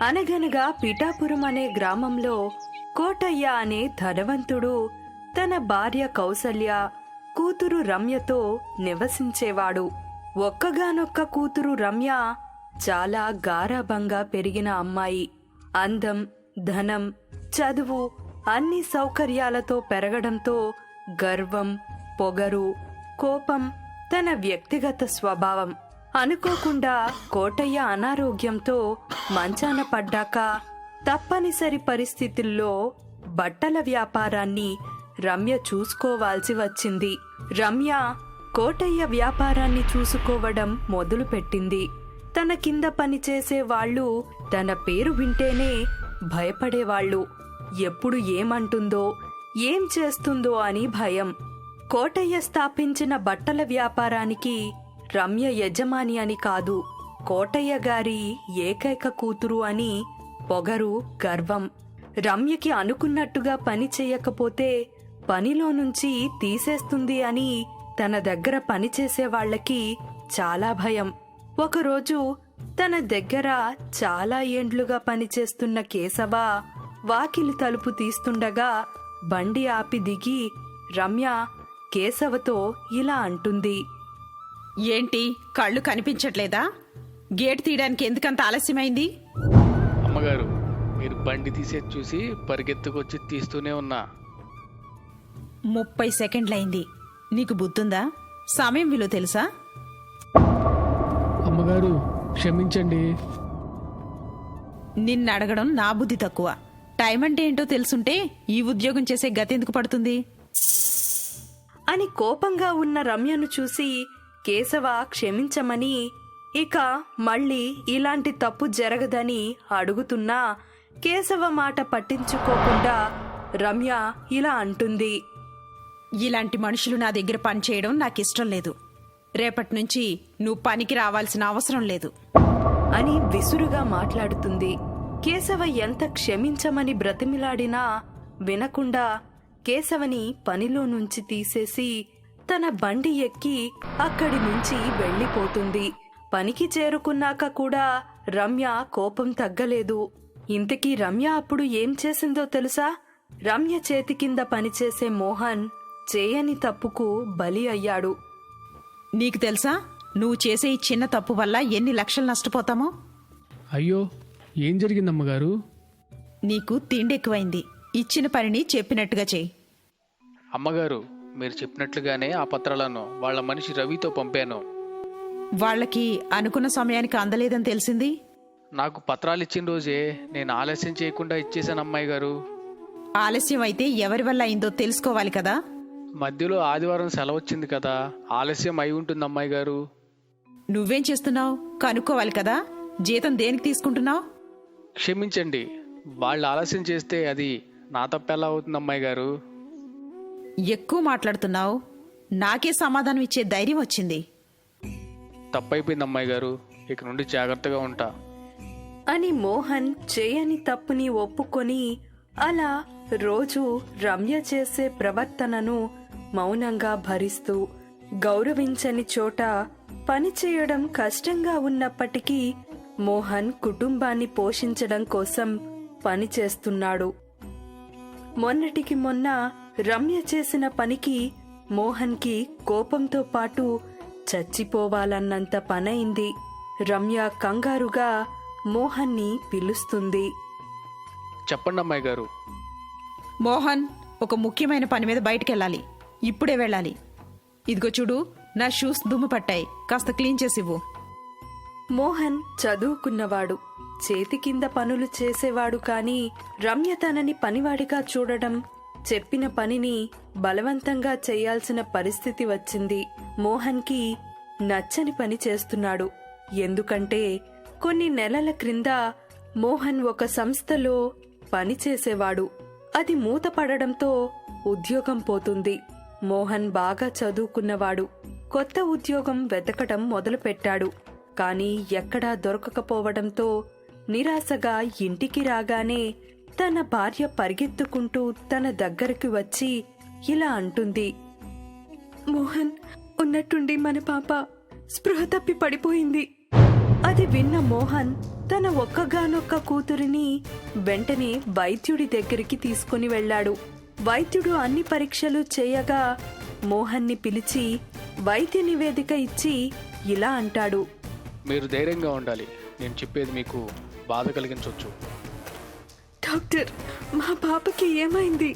అనగనగా పిఠాపురం అనే గ్రామంలో కోటయ్య అనే ధనవంతుడు తన భార్య కౌసల్య, కూతురు రమ్యతో నివసించేవాడు. ఒక్కగానొక్క కూతురు రమ్య చాలా గారాబంగా పెరిగిన అమ్మాయి. అందం, ధనం, చదువు అన్ని సౌకర్యాలతో పెరగడంతో గర్వం, పొగరు, కోపం తన వ్యక్తిగత స్వభావం. అనుకోకుండా కోటయ్య అనారోగ్యంతో మంచాన పడ్డాక తప్పనిసరి పరిస్థితుల్లో బట్టల వ్యాపారాన్ని రమ్య చూసుకోవాల్సి వచ్చింది. రమ్య కోటయ్య వ్యాపారాన్ని చూసుకోవడం మొదలుపెట్టింది. తన కింద పనిచేసే వాళ్ళు తన పేరు వింటేనే భయపడేవాళ్ళు. ఎప్పుడు ఏమంటుందో, ఏం చేస్తుందో అని భయం. కోటయ్య స్థాపించిన బట్టల వ్యాపారానికి రమ్య యజమాని అని కాదు, కోటయ్య గారి ఏకైక కూతురు అని పొగరు, గర్వం. రమ్యకి అనుకున్నట్టుగా పని చెయ్యకపోతే పనిలో నుంచి తీసేస్తుంది అని తన దగ్గర పనిచేసే వాళ్లకి చాలా భయం. ఒకరోజు తన దగ్గర చాలా ఏండ్లుగా పనిచేస్తున్న కేశవ వాకిలి తలుపు తీస్తుండగా బండి ఆపి దిగి రమ్య కేశవతో ఇలా అంటుంది. ఏంటి, కళ్ళు కనిపించట్లేదా? గేట్ తీయడానికి ఎందుకంత ఆలస్యమైంది? అమ్మగారు, మీరు బండి తీసేది చూసి పరిగెత్తుకొచ్చి తీస్తూనే ఉన్నా. 30 సెకండ్లైంది. నీకు బుద్ధుందా? సమయం విలువ తెలుసా? అమ్మగారు క్షమించండి. నిన్నడగడం నా బుద్ధి తక్కువ. టైం అంటే ఏంటో తెలుసుంటే ఈ ఉద్యోగం చేసే గతెందుకు పడుతుంది అని కోపంగా ఉన్న రమ్యను చూసి కేశవ క్షమించమని, ఇక మళ్ళీ ఇలాంటి తప్పు జరగదని అడుగుతున్నా కేశవ మాట పట్టించుకోకుండా రమ్య ఇలా అంటుంది. ఇలాంటి మనుషులు నా దగ్గర పనిచేయడం నాకిష్టం లేదు. రేపటి నుంచి నువ్వు పనికి రావాల్సిన అవసరం లేదు అని విసురుగా మాట్లాడుతుంది. కేశవ ఎంత క్షమించమని బ్రతిమిలాడినా వినకుండా కేశవని పనిలో నుంచి తీసేసి తన బండి ఎక్కి అక్కడి నుంచి వెళ్లిపోతుంది. పనికి చేరుకున్నాక కూడా రమ్య కోపం తగ్గలేదు. ఇంతకీ రమ్య అప్పుడు ఏం చేసిందో తెలుసా? రమ్య చేతి కింద పనిచేసే మోహన్ చేయని తప్పుకు బలి అయ్యాడు. నీకు తెలుసా నువ్వు చేసే ఈ చిన్న తప్పు వల్ల ఎన్ని లక్షలు నష్టపోతామో? అయ్యో, ఏం జరిగిందమ్మగారు? నీకు తిండి ఎక్కువైంది. ఇచ్చిన పనిని చెప్పినట్టుగా చెయ్యి. అమ్మగారు, మీరు చెప్పినట్లుగానే ఆ పత్రాలను వాళ్ళ మనిషి రవితో పంపాను. వాళ్ళకి అనుకున్న సమయానికి అందలేదని తెలిసింది. నాకు పత్రాలు ఇచ్చిన రోజే నేను ఆలస్యం చేయకుండా ఇచ్చేశాను అమ్మాయి గారు. ఆలస్యం అయితే ఎవరి వల్ల అయిందో తెలుసుకోవాలి కదా. మధ్యలో ఆదివారం సెలవు వచ్చింది కదా, ఆలస్యం అయి ఉంటుంది అమ్మాయి గారు. నువ్వేం చేస్తున్నావు కనుక్కోవాలి కదా. జీతం దేనికి తీసుకుంటున్నావు? క్షమించండి, వాళ్ళు ఆలస్యం చేస్తే అది నా తప్పెలా అవుతుంది అమ్మాయి గారు? ఎక్కువ మాట్లాడుతున్నావు. నాకే సమాధానం ఇచ్చే ధైర్యం వచ్చింది. తప్పైపోయింది అమ్మాయి గారు, ఇక నుండి జాగ్రత్తగా ఉంటా అని మోహన్ చేయని తప్పుని ఒప్పుకొని అలా రోజు రమ్య చేసే ప్రవర్తనను మౌనంగా భరిస్తూ, గౌరవించని చోట పనిచేయడం కష్టంగా ఉన్నప్పటికీ మోహన్ కుటుంబాన్ని పోషించడం కోసం పనిచేస్తున్నాడు. మొన్నటికి మొన్న రమ్య చేసిన పనికి మోహన్కి కోపంతో పాటు చచ్చిపోవాలన్నంత పనైంది. రమ్య కంగారుగా మోహన్ని పిలుస్తుంది. చెప్పండి అమ్మాయి గారు. మోహన్, ఒక ముఖ్యమైన పని మీద బయటకెళ్ళాలి. ఇప్పుడే వెళ్ళాలి. ఇదిగో చూడు, నా షూస్ దుమ్ము పట్టాయి, కాస్త క్లీన్ చేసివ్వు. మోహన్ చదువుకున్నవాడు, చేతి కింద పనులు చేసేవాడు. కాని రమ్య తనని పనివాడిగా చూడడం, చెప్పిన పనిని బలవంతంగా చేయాల్సిన పరిస్థితి వచ్చింది. మోహన్కి నచ్చని పని చేస్తున్నాడు. ఎందుకంటే కొన్ని నెలల క్రింద మోహన్ ఒక సంస్థలో పనిచేసేవాడు. అది మూతపడడంతో ఉద్యోగం పోతుంది. మోహన్ బాగా చదువుకున్నవాడు. కొత్త ఉద్యోగం వెతకటం మొదలుపెట్టాడు. కాని ఎక్కడా దొరకకపోవడంతో నిరాశగా ఇంటికి రాగానే తన భార్య పరిగెత్తుకుంటూ తన దగ్గరికి వచ్చి ఇలా అంటుంది. మోహన్, ఉన్నట్టుండి మన పాప స్పృహ తప్పి పడిపోయింది. అది విన్న మోహన్ తన ఒక్కగానొక్క కూతురిని వెంటనే వైద్యుడి దగ్గరికి తీసుకుని వెళ్ళాడు. వైద్యుడు అన్ని పరీక్షలు చేయగా మోహన్ని పిలిచి వైద్య నివేదిక ఇచ్చి ఇలా అంటాడు. మీరు ధైర్యంగా ఉండాలి. నేను చెప్పేది మీకు బాధ కలిగించవచ్చు. డాక్టర్, మా పాపకి ఏమైంది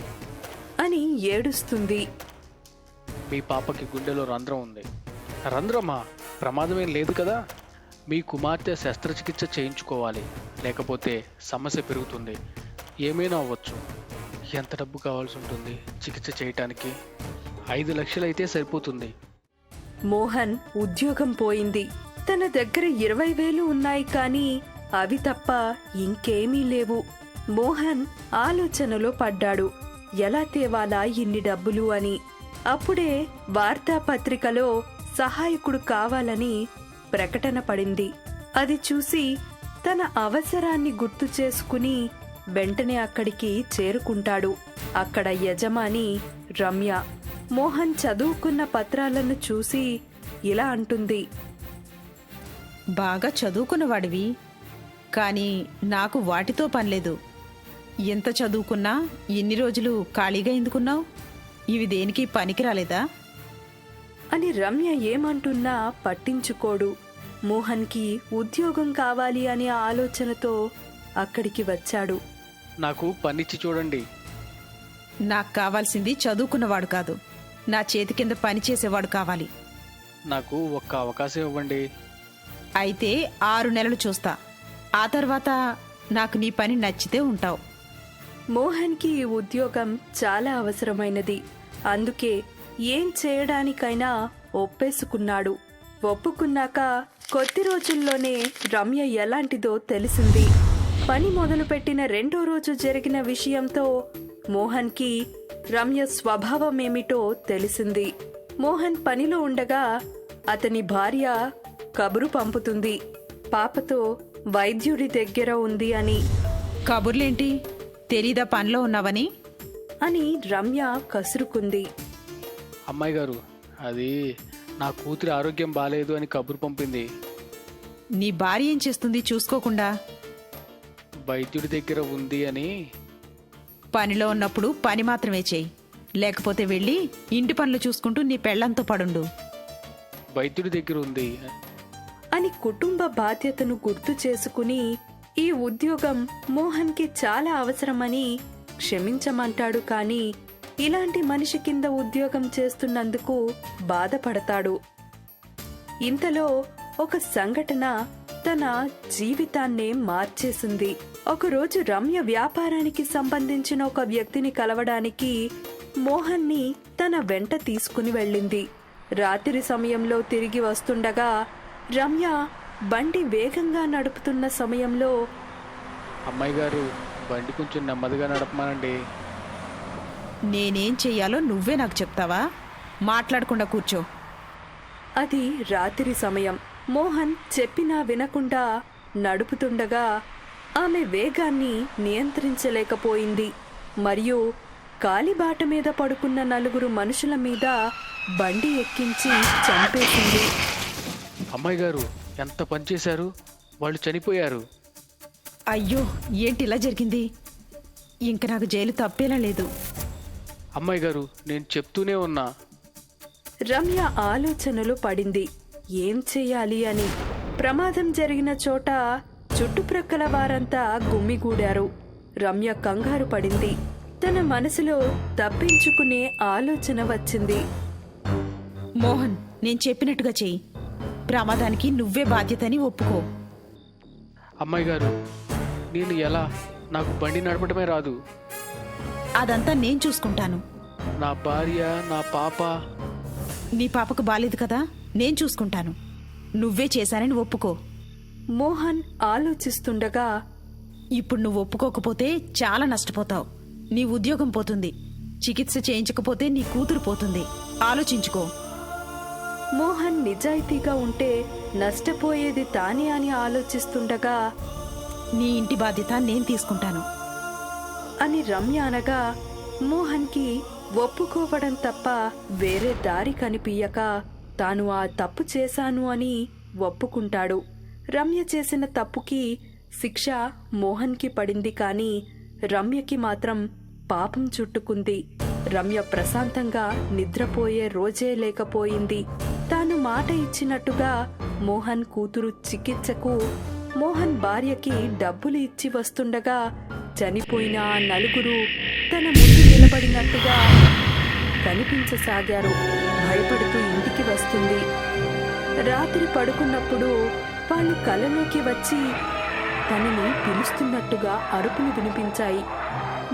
అని ఏడుస్తుంది. మీ పాపకి గుండెలో రంధ్రం ఉంది. రంధ్రమా? ప్రమాదమేం లేదు కదా? మీ కుమార్తె శస్త్రచికిత్స చేయించుకోవాలి, లేకపోతే సమస్య పెరుగుతుంది. ఏమైనా అవ్వచ్చు. ఎంత డబ్బు కావాల్సి ఉంటుంది చికిత్స చేయటానికి? 5 లక్షలు అయితే సరిపోతుంది. మోహన్ ఉద్యోగం పోయింది. తన దగ్గర 20,000 ఉన్నాయి, కానీ అవి తప్ప ఇంకేమీ లేవు. మోహన్ ఆలోచనలో పడ్డాడు, ఎలా తేవాలా ఇన్ని డబ్బులు అని. అప్పుడే వార్తాపత్రికలో సహాయకుడు కావాలని ప్రకటన పడింది. అది చూసి తన అవసరాన్ని గుర్తు చేసుకుని వెంటనే అక్కడికి చేరుకుంటాడు. అక్కడ యజమాని రమ్య మోహన్ చదువుకున్న పత్రాలను చూసి ఇలా అంటుంది. బాగా చదువుకున్నవాడివి, కానీ నాకు వాటితో పనిలేదు. ఎంత చదువుకున్నా ఎన్ని రోజులు ఖాళీగా ఎందుకున్నావు? ఇవి దేనికి పనికిరాలేదా? అని రమ్య ఏమంటున్నా పట్టించుకోడు. మోహన్కి ఉద్యోగం కావాలి అనే ఆలోచనతో అక్కడికి వచ్చాడు. నాకు పనిచ్చి చూడండి. నాకు కావాల్సింది చదువుకున్నవాడు కాదు, నా చేతి కింద పని చేసేవాడు కావాలి. నాకు ఒక్క అవకాశం ఇవ్వండి. అయితే 6 నెలలు చూస్తా. ఆ తర్వాత నాకు నీ పని నచ్చితే ఉంటావు. మోహన్కి ఈ ఉద్యోగం చాలా అవసరమైనది. అందుకే ఏం చేయడానికైనా ఒప్పేసుకున్నాడు. ఒప్పుకున్నాక కొద్ది రోజుల్లోనే రమ్య ఎలాంటిదో తెలిసింది. పని మొదలుపెట్టిన 2వ రోజు జరిగిన విషయంతో మోహన్కి రమ్య స్వభావమేమిటో తెలిసింది. మోహన్ పనిలో ఉండగా అతని భార్య కబురు పంపుతుంది, పాపతో వైద్యుడి దగ్గర ఉంది అని. కబుర్లేంటి? తెలీదా పనిలో ఉన్నావని? అని రమ్య కసురుకుంది. అమ్మాయి గారు, అది నా కూతురి ఆరోగ్యం బాలేదు అని కబురు పంపింది. నీ భార్య ఏం చేస్తుంది చూసుకోకుండా? వైద్యుడి దగ్గర ఉంది అని. పనిలో ఉన్నప్పుడు పని మాత్రమే చేయి, లేకపోతే వెళ్ళి ఇంటి పనులు చూసుకుంటూ నీ పెళ్లంతో పడుండు. వైద్యుడి దగ్గర ఉంది అని కుటుంబ బాధ్యతను గుర్తు చేసుకుని ఈ ఉద్యోగం మోహన్కి చాలా అవసరమని క్షమించమంటాడు. కానీ ఇలాంటి మనిషి కింద ఉద్యోగం చేస్తున్నందుకు బాధపడతాడు. ఇంతలో ఒక సంఘటన తన జీవితాన్నే మార్చేసింది. ఒకరోజు రమ్య వ్యాపారానికి సంబంధించిన ఒక వ్యక్తిని కలవడానికి మోహన్ని తన వెంట తీసుకుని వెళ్ళింది. రాత్రి సమయంలో తిరిగి వస్తుండగా రమ్య బండి వేగంగా నడుపుతున్న సమయంలో, అమ్మాయి గారు, బండి కొంచెం నెమ్మదిగా నడపమానండి. నేనేం చెయ్యాలో నువ్వే నాకు చెప్తావా? మాట్లాడకుండా కూర్చో. అది రాత్రి సమయం. మోహన్ చెప్పినా వినకుండా నడుపుతుండగా ఆమె వేగాన్ని నియంత్రించలేకపోయింది. మరియు కాలిబాట మీద పడుకున్న 4 మనుషుల మీద బండి ఎక్కించి చంపేసింది. అమ్మాయి గారు, ఎంత పని చేశారు? వాళ్ళు చనిపోయారు. అయ్యో, ఏంటి ఇలా జరిగింది? ఇంక నాకు జైలు తప్పేలా లేదు. అమ్మాయి గారు, నేను చెప్తూనే ఉన్నా. రమ్య ఆలోచనలు పడింది, ఏం చెయ్యాలి అని. ప్రమాదం జరిగిన చోట చుట్టుప్రక్కల వారంతా గుమ్మిగూడారు. రమ్య కంగారు పడింది. తన మనసులో తప్పించుకునే ఆలోచన వచ్చింది. మోహన్, నేను చెప్పినట్టుగా చెయ్యి. ప్రమాదానికి నువ్వే బాధ్యతని ఒప్పుకో. అమ్మాయి గారు, నేను ఎలా? నాకు బండి నడపడమే రాదు. అదంతా నేను చూసుకుంటాను. నా భార్య, నా పాప. నీ పాపకు బాలేదు కదా, నేను చూసుకుంటాను. నువ్వే చేశానని ఒప్పుకో. మోహన్ ఆలోచిస్తుండగా, ఇప్పుడు నువ్వు ఒప్పుకోకపోతే చాలా నష్టపోతావు. నీ ఉద్యోగం పోతుంది. చికిత్స చేయించకపోతే నీ కూతురు పోతుంది. ఆలోచించుకో. మోహన్ నిజాయితీగా ఉంటే నష్టపోయేది తానే అని ఆలోచిస్తుండగా, నీ ఇంటి బాధ్యత నేను తీసుకుంటాను అని రమ్య అనగా మోహన్కి ఒప్పుకోవడం తప్ప వేరే దారి కనిపించక తాను ఆ తప్పు చేశాను అని ఒప్పుకుంటాడు. రమ్య చేసిన తప్పుకి శిక్ష మోహన్కి పడింది, కానీ రమ్యకి మాత్రం పాపం చుట్టుకుంది. రమ్య ప్రశాంతంగా నిద్రపోయే రోజే లేకపోయింది. తాను మాట ఇచ్చినట్టుగా మోహన్ కూతురు చికిత్సకు మోహన్ భార్యకి డబ్బులు ఇచ్చి వస్తుండగా చనిపోయిన ఆ నలుగురు తన ముందు నిలబడినట్టుగా కనిపించసాగారు. భయపడుతూ ఇంటికి వస్తుంది. రాత్రి పడుకున్నప్పుడు వాళ్ళు కలలోకి వచ్చి తనని పిలుస్తున్నట్టుగా అరుపులు వినిపించాయి.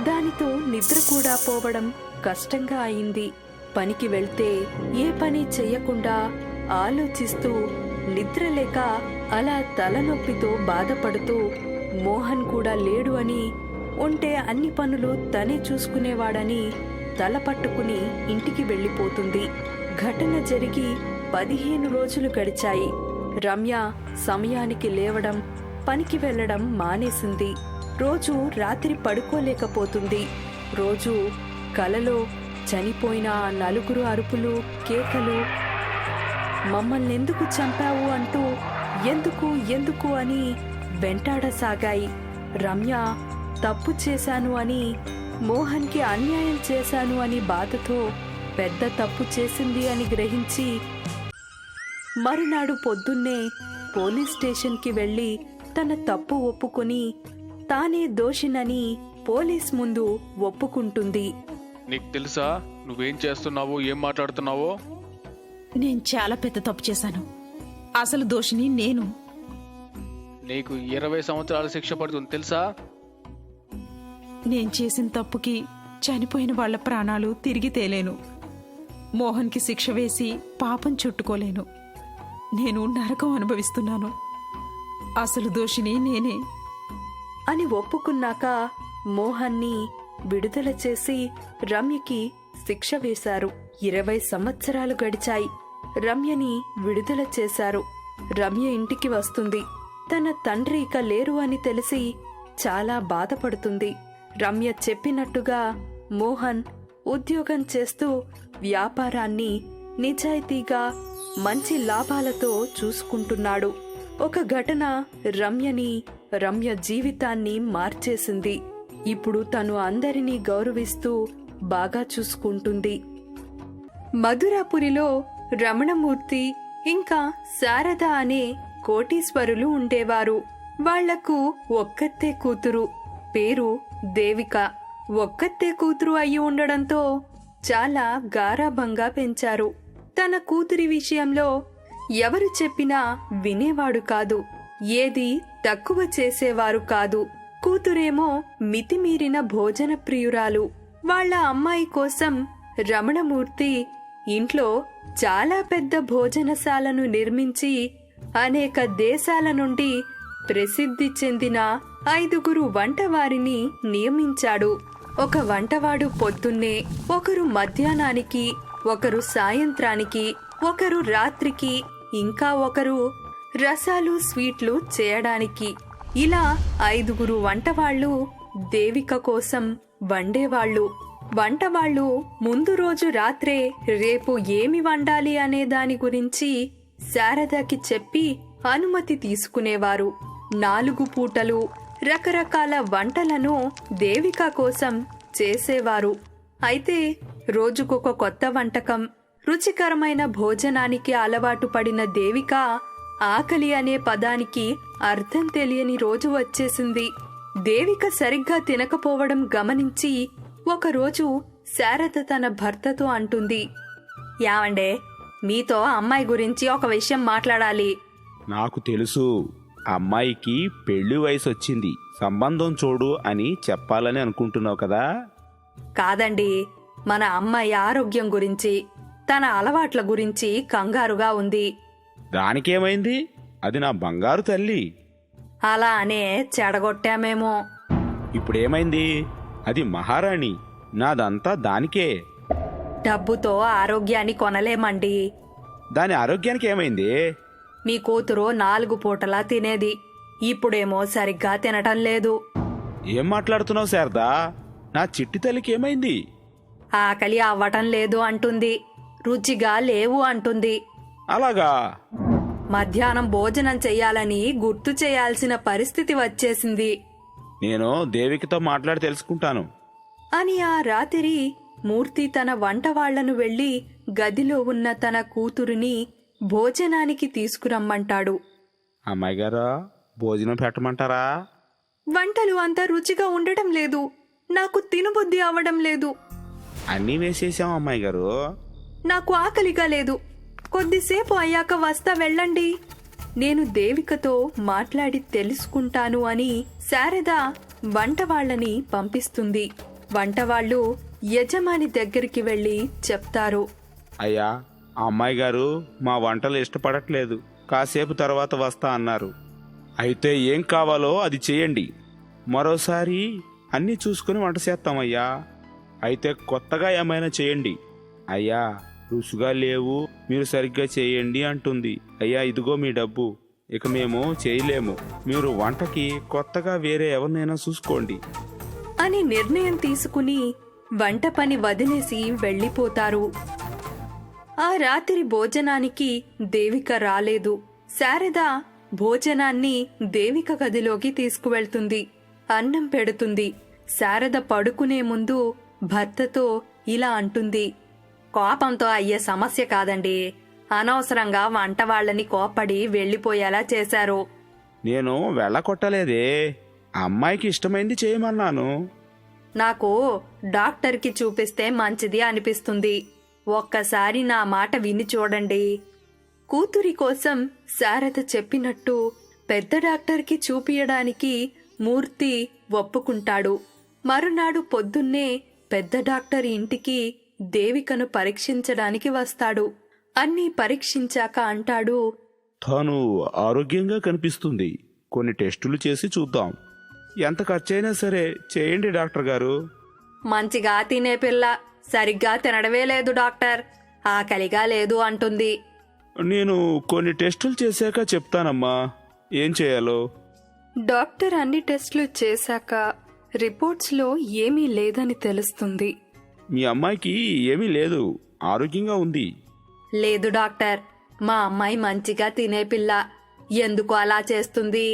దానితో నిద్ర కూడా పోవడం కష్టంగా అయింది. పనికి వెళ్తే ఏ పని చెయ్యకుండా ఆలోచిస్తూ నిద్రలేక అలా తలనొప్పితో బాధపడుతూ మోహన్ కూడా లేడు అని, ఉంటే అన్ని పనులు తనే చూసుకునేవాడని తల పట్టుకుని ఇంటికి వెళ్ళిపోతుంది. ఘటన జరిగి 15 రోజులు గడిచాయి. రమ్య సమయానికి లేవడం, పనికి వెళ్ళడం మానేసింది. రోజు రాత్రి పడుకోలేకపోతుంది. రోజు కలలో చనిపోయిన ఆ నలుగురు అరుపులు, కేకలు, మమ్మల్ని ఎందుకు చంపావు అంటూ ఎందుకు ఎందుకు అని వెంటాడసాగాయి. రమ్య తప్పు చేశాను అని, మోహన్కి అన్యాయం చేశాను అని బాధతో పెద్ద తప్పు చేసింది అని గ్రహించి మరునాడు పొద్దున్నే పోలీస్ స్టేషన్కి వెళ్ళి తన తప్పు ఒప్పుకొని తానే దోషినని పోలీస్ ముందు ఒప్పుకుంటుంది. నీకు తెలుసా నువ్వేం చేస్తున్నావో, ఏం మాట్లాడుతున్నావో? నేను చాలా పెద్ద తప్పు చేశాను. అసలు దోషిని నేను. నీకు 20 సంవత్సరాల శిక్ష పడుతుంది తెలుసా? నేను చేసిన తప్పుకి చనిపోయిన వాళ్ళ ప్రాణాలు తిరిగి తేలేను. మోహన్కి శిక్ష వేసి పాపం చుట్టుకోలేను. నేను నరకం అనుభవిస్తున్నాను. అసలు దోషిని నేనే అని ఒప్పుకున్నాక మోహన్ని విడుదల చేసి రమ్యకి శిక్ష వేశారు. 20 సంవత్సరాలు గడిచాయి. రమ్యని విడుదల చేశారు. రమ్య ఇంటికి వస్తుంది. తన తండ్రి ఇక లేరు అని తెలిసి చాలా బాధపడుతుంది. రమ్య చెప్పినట్టుగా మోహన్ ఉద్యోగం చేస్తూ వ్యాపారాన్ని నిజాయితీగా మంచి లాభాలతో చూసుకుంటున్నాడు. ఒక ఘటన రమ్య జీవితాన్ని మార్చేసింది. ఇప్పుడు తను అందరినీ గౌరవిస్తూ బాగా చూసుకుంటుంది. మధురాపురిలో రమణమూర్తి ఇంకా శారద అనే కోటీశ్వరులు ఉండేవారు. వాళ్లకు ఒక్కతే కూతురు, పేరు దేవిక. ఒక్కతే కూతురు అయి ఉండడంతో చాలా గారాబంగా పెంచారు. తన కూతురి విషయంలో ఎవరు చెప్పినా వినేవాడు కాదు. ఏది తక్కువ చేసేవారు కాదు. కూతురేమో మితిమీరిన భోజన ప్రియురాలు. వాళ్ల అమ్మాయి కోసం రమణమూర్తి ఇంట్లో చాలా పెద్ద భోజనశాలను నిర్మించి అనేక దేశాల నుండి ప్రసిద్ధి చెందిన 5 వంటవారిని నియమించాడు. ఒక వంటవాడు పొద్దున్నే, ఒకరు మధ్యాహ్నానికి, ఒకరు సాయంత్రానికి, ఒకరు రాత్రికి, ఇంకా ఒకరు రసాలు స్వీట్లు చేయడానికి. ఇలా 5 వంటవాళ్లు దేవిక కోసం వండేవాళ్లు. వంటవాళ్లు ముందు రోజు రాత్రే రేపు ఏమి వండాలి అనే దాని గురించి శారదకి చెప్పి అనుమతి తీసుకునేవారు. 4 పూటలు రకరకాల వంటలను దేవిక కోసం చేసేవారు. అయితే రోజుకొక కొత్త వంటకం, రుచికరమైన భోజనానికి అలవాటు పడిన దేవిక ఆకలి అనే పదానికి అర్థం తెలియని రోజు వచ్చేసింది. దేవిక సరిగ్గా తినకపోవడం గమనించి ఒకరోజు శారద తన భర్తతో అంటుంది, యావండే, మీతో అమ్మాయి గురించి ఒక విషయం మాట్లాడాలి. నాకు తెలుసు, అమ్మాయికి పెళ్లి వయసు వచ్చింది, సంబంధం చూడు అని చెప్పాలని అనుకుంటున్నావు కదా? కాదండి, మన అమ్మాయి ఆరోగ్యం గురించి, తన అలవాట్ల గురించి కంగారుగా ఉంది. దానికేమైంది? అది నా బంగారు తల్లి. అలా అనే చెడగొట్టామేమో. ఇప్పుడేమైంది? అది మహారాణి. నాదంతా దానికే. డబ్బుతో ఆరోగ్యాన్ని కొనలేమండి. దాని ఆరోగ్యానికి ఏమైంది? మీ కూతురు 4 పూటలా తినేది, ఇప్పుడేమో సరిగ్గా తినటం లేదు. ఏం మాట్లాడుతున్నావు శారదా? నా చిట్టి తల్లికి ఏమైంది? ఆకలి అవ్వటం లేదు అంటుంది, రుచిగా లేవు అంటుంది. అలాగా? మధ్యాహ్నం భోజనం చెయ్యాలని గుర్తు చేయాల్సిన పరిస్థితి వచ్చేసింది నేను దేవికతో మాట్లాడి తెలుసుకుంటాను. అని ఆ రాత్రి మూర్తి తన వంట వాళ్లను వెళ్లి గదిలో ఉన్న తన కూతురిని భోజనానికి తీసుకురమ్మంటాడు. అమ్మాయి గారు, భోజనం పెట్టమంటారా? వంటలు అంత రుచిగా ఉండటం లేదు, నాకు తినబుద్ధి అవడం లేదు. అన్నీ వేసేసాం అమ్మాయి గారు. నాకు ఆకలిగా లేదు, కొద్దిసేపు అయ్యాక వస్తా వెళ్ళండి. నేను దేవికతో మాట్లాడి తెలుసుకుంటాను అని శారద వంటవాళ్లని పంపిస్తుంది. వంటవాళ్లు యజమాని దగ్గరికి వెళ్లి చెప్తారు. అయ్యా, ఆ అమ్మాయి గారు మా వంటలు ఇష్టపడట్లేదు, కాసేపు తర్వాత వస్తా అన్నారు. అయితే ఏం కావాలో అది చేయండి, మరోసారి అన్నీ చూసుకుని వంట చేస్తామయ్యా. అయితే కొత్తగా ఏమైనా చేయండి. అయ్యా, రుచిగా లేవు, మీరు సరిగ్గా చేయండి అంటుంది. అయ్యా, ఇదిగో మీ డబ్బు, ఇక మేము చేయలేము, మీరు వంటకి కొత్తగా వేరే ఎవరినైనా చూసుకోండి అని నిర్ణయం తీసుకుని వంట పని వదిలేసి వెళ్లిపోతారు. ఆ రాత్రి భోజనానికి దేవిక రాలేదు. శారద భోజనాన్ని దేవిక గదిలోకి తీసుకువెళ్తుంది, అన్నం పెడుతుంది. శారద పడుకునే ముందు భర్తతో ఇలా అంటుంది. కోపంతో అయ్యే సమస్య కాదండి, అనవసరంగా వంట వాళ్ళని కోప్పడి వెళ్లిపోయేలా చేశారు. నేను వెళ్ళకొట్టలేదే, అమ్మాయికి ఇష్టమైంది చేయమన్నాను. నాకు డాక్టర్కి చూపిస్తే మంచిది అనిపిస్తుంది, ఒక్కసారి నా మాట విని చూడండి. కూతురి కోసం శారద చెప్పినట్టు పెద్ద డాక్టర్కి చూపియడానికి మూర్తి ఒప్పుకుంటాడు. మరునాడు పొద్దున్నే పెద్ద డాక్టర్ ఇంటికి దేవికను పరీక్షించడానికి వస్తాడు. అన్నీ పరీక్షించాక అంటాడు. తాను ఆరోగ్యంగా కనిపిస్తుంది, కొన్ని టెస్టులు చేసి చూద్దాం. ఎంత ఖర్చైనా సరే చేయండి డాక్టర్ గారు. మంచిగా తినే పిల్ల, సరిగ్గా తినడమే లేదు డాక్టర్, ఆకలిగా లేదు అంటుంది. నేను కొన్ని టెస్టులు చేశాక చెప్తానమ్మా ఏం చేయాలో. డాక్టర్ అన్ని టెస్టులు చేశాక రిపోర్ట్స్లో ఏమీ లేదని తెలుస్తుంది. మీ అమ్మాయికి ఏమీ లేదు, ఆరోగ్యంగా ఉంది. లేదు డాక్టర్, మా అమ్మాయి మంచిగా తినే పిల్ల, ఎందుకు అలా చేస్తుంది?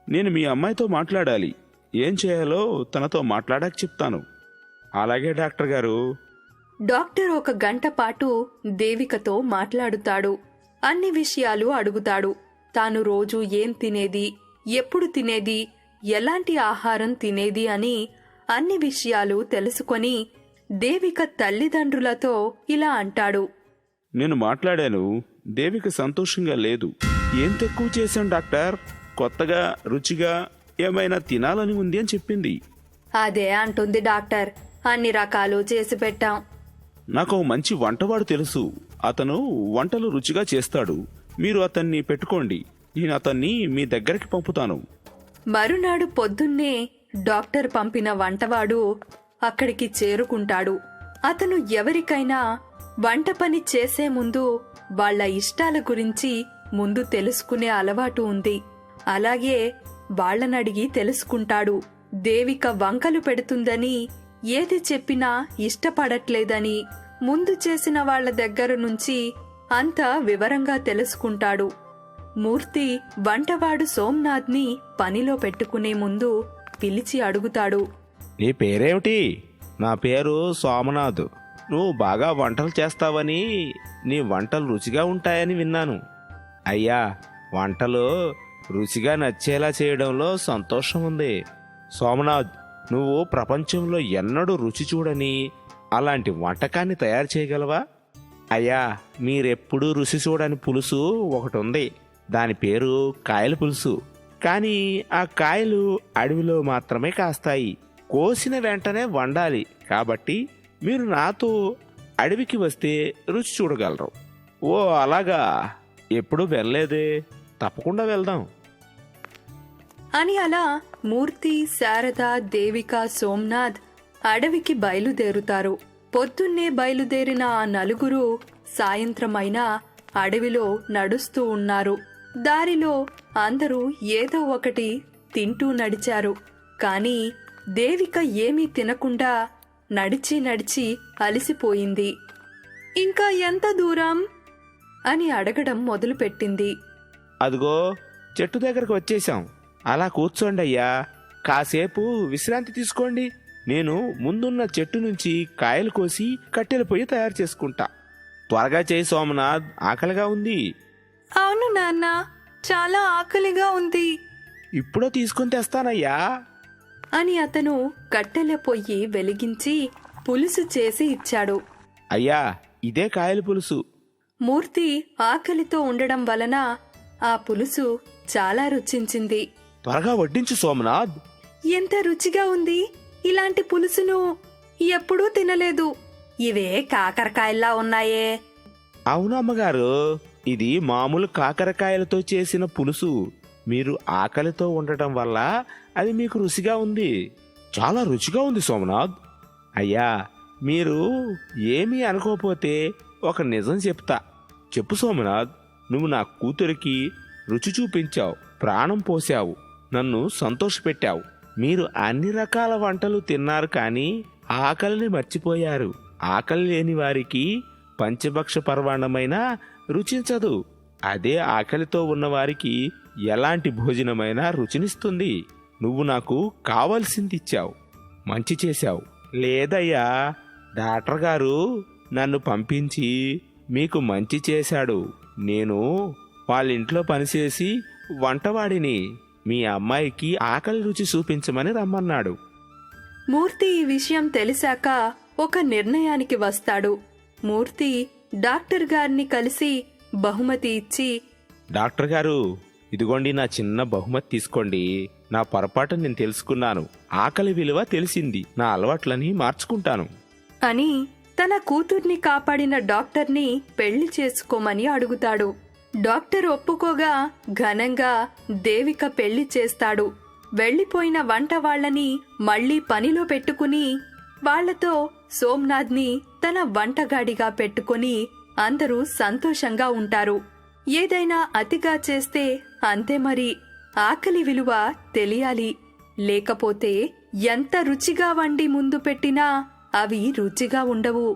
నేను మీ అమ్మాయితో మాట్లాడాలి, ఏం చేయాలో తనతో మాట్లాడాక చెప్తాను. అలాగే డాక్టర్ గారు. డాక్టర్ 1 గంట పాటు దేవికతో మాట్లాడుతాడు. అన్ని విషయాలు అడుగుతాడు. తాను రోజు ఏం తినేది, ఎప్పుడు తినేది, ఎలాంటి ఆహారం తినేది అని అన్ని విషయాలు తెలుసుకొని దేవిక తల్లిదండ్రులతో ఇలా అంటాడు. నేను మాట్లాడాను, దేవిక సంతోషంగా లేదు. ఏం తక్కువ చేశాం డాక్టర్, కొత్తగా రుచిగా ఏమైనా తినాలని ఉంది అని చెప్పింది. అదే అంటుంది డాక్టర్, అన్ని రకాలు చేసి పెట్టాం. నాకు మంచి వంటవాడు తెలుసు, అతను వంటలు రుచిగా చేస్తాడు, మీరు అతన్ని పెట్టుకోండి, నేను అతన్ని మీ దగ్గరికి పంపుతాను. మరునాడు పొద్దున్నే డాక్టర్ పంపిన వంటవాడు అక్కడికి చేరుకుంటాడు. అతను ఎవరికైనా వంట పని చేసే ముందు వాళ్ళ ఇష్టాల గురించి ముందు తెలుసుకునే అలవాటు ఉంది. అలాగే వాళ్ళనడిగి తెలుసుకుంటాడు. దేవిక వంకలు పెడుతుందని, ఏది చెప్పినా ఇష్టపడట్లేదని ముందు చేసిన వాళ్ల దగ్గర నుంచి అంతా వివరంగా తెలుసుకుంటాడు. మూర్తి వంటవాడు సోమ్నాథ్ని పనిలో పెట్టుకునే ముందు పిలిచి అడుగుతాడు. నీ పేరేమిటి? నా పేరు సోమనాథ్. నువ్వు బాగా వంటలు చేస్తావని, నీ వంటలు రుచిగా ఉంటాయని విన్నాను. అయ్యా, వంటలు రుచిగా నచ్చేలా చేయడంలో సంతోషం ఉంది. సోమనాథ్, నువ్వు ప్రపంచంలో ఎన్నడూ రుచి చూడని అలాంటి వంటకాన్ని తయారు చేయగలవా? అయ్యా, మీరెప్పుడూ రుచి చూడని పులుసు ఒకటి ఉంది, దాని పేరు కాయల పులుసు. కానీ ఆ కాయలు అడవిలో మాత్రమే కాస్తాయి, కోసిన వెంటనే వండాలి. కాబట్టి మీరు నాతో అడవికి వస్తే రుచి చూడగలరు. ఓ అలాగా, ఎప్పుడూ వెళ్ళలేదే, తప్పకుండా వెళ్దాం అని అలా మూర్తి, శారద, దేవిక, సోమ్నాథ్ అడవికి బయలుదేరుతారు. పొద్దున్నే బయలుదేరిన ఆ నలుగురు సాయంత్రమైనా అడవిలో నడుస్తూ ఉన్నారు. దారిలో అందరూ ఏదో ఒకటి తింటూ నడిచారు. కాని దేవిక ఏమీ తినకుండా నడిచి నడిచి అలసిపోయింది. ఇంకా ఎంత దూరం అని అడగడం మొదలుపెట్టింది. అదిగో చెట్టు దగ్గరకు వచ్చేసాం. అలా కూర్చోండి అయ్యా, కాసేపు విశ్రాంతి తీసుకోండి. నేను ముందున్న చెట్టు నుంచి కాయలు కోసి కట్టెల పొయ్యి తయారు చేసుకుంటా. త్వరగా చేయి సోమనాథ్, ఆకలిగా ఉంది. అవును నాన్న, చాలా ఆకలిగా ఉంది ఇప్పుడో తీసుకొని తెస్తానయ్యా. అని అతను కట్టెల పొయ్యి వెలిగించి పులుసు చేసి ఇచ్చాడు. అయ్యా, ఇదే కాయల పులుసు. మూర్తి ఆకలితో ఉండడం వలన ఆ పులుసు చాలా రుచించింది. త్వరగా వడ్డించు సోమనాథ్. ఎంత రుచిగా ఉంది! ఇలాంటి పులుసును ఎప్పుడూ తినలేదు. ఇవే కాకరకాయల్లా ఉన్నాయే. అవును అమ్మగారు, ఇది మామూలు కాకరకాయలతో చేసిన పులుసు. మీరు ఆకలితో ఉండటం వల్ల అది మీకు రుచిగా ఉంది. చాలా రుచిగా ఉంది సోమనాథ్. అయ్యా, మీరు ఏమీ అనుకోపోతే ఒక నిజం చెప్తా. చెప్పు సోమనాథ్. నువ్వు నా కూతురికి రుచి చూపించావు, ప్రాణం పోసావు, నన్ను సంతోషపెట్టావు. మీరు అన్ని రకాల వంటలు తిన్నారు, కానీ ఆకలిని మర్చిపోయారు. ఆకలి లేని వారికి పంచభక్ష పర్వాణమైన రుచించదు. అదే ఆకలితో ఉన్నవారికి ఎలాంటి భోజనమైనా రుచినిస్తుంది. నువ్వు నాకు కావలసింది ఇచ్చావు, మంచి చేశావు. లేదయ్యా, డాక్టర్ గారు నన్ను పంపించి మీకు మంచి చేశాడు. నేను వాళ్ళింట్లో పనిచేసి వంటవాడిని. మీ అమ్మాయికి ఆకలి రుచి చూపించమని రమ్మన్నాడు. మూర్తి ఈ విషయం తెలిసాక ఒక నిర్ణయానికి వస్తాడు. మూర్తి డాక్టర్ గారిని కలిసి బహుమతి ఇచ్చి, డాక్టర్ గారు, ఇదిగోండి నా చిన్న బహుమతి తీసుకోండి. నా పొరపాటు నేను తెలుసుకున్నాను. ఆకలి విలువ తెలిసింది. నా అలవాట్లని మార్చుకుంటాను అని తన కూతుర్ని కాపాడిన డాక్టర్ని పెళ్లి చేసుకోమని అడుగుతాడు. డాక్టర్ ఒప్పుకోగా ఘనంగా దేవిక పెళ్లి చేస్తాడు. వెళ్లిపోయిన వంట వాళ్లని మళ్లీ పనిలో పెట్టుకుని వాళ్లతో సోమనాథ్ని తన వంటగాడిగా పెట్టుకుని అందరూ సంతోషంగా ఉంటారు. ఏదైనా అతిగా చేస్తే అంతే మరి. ఆకలి విలువ తెలియాలి. లేకపోతే ఎంత రుచిగా వండి ముందు పెట్టినా అవి రుచిగా ఉండవు.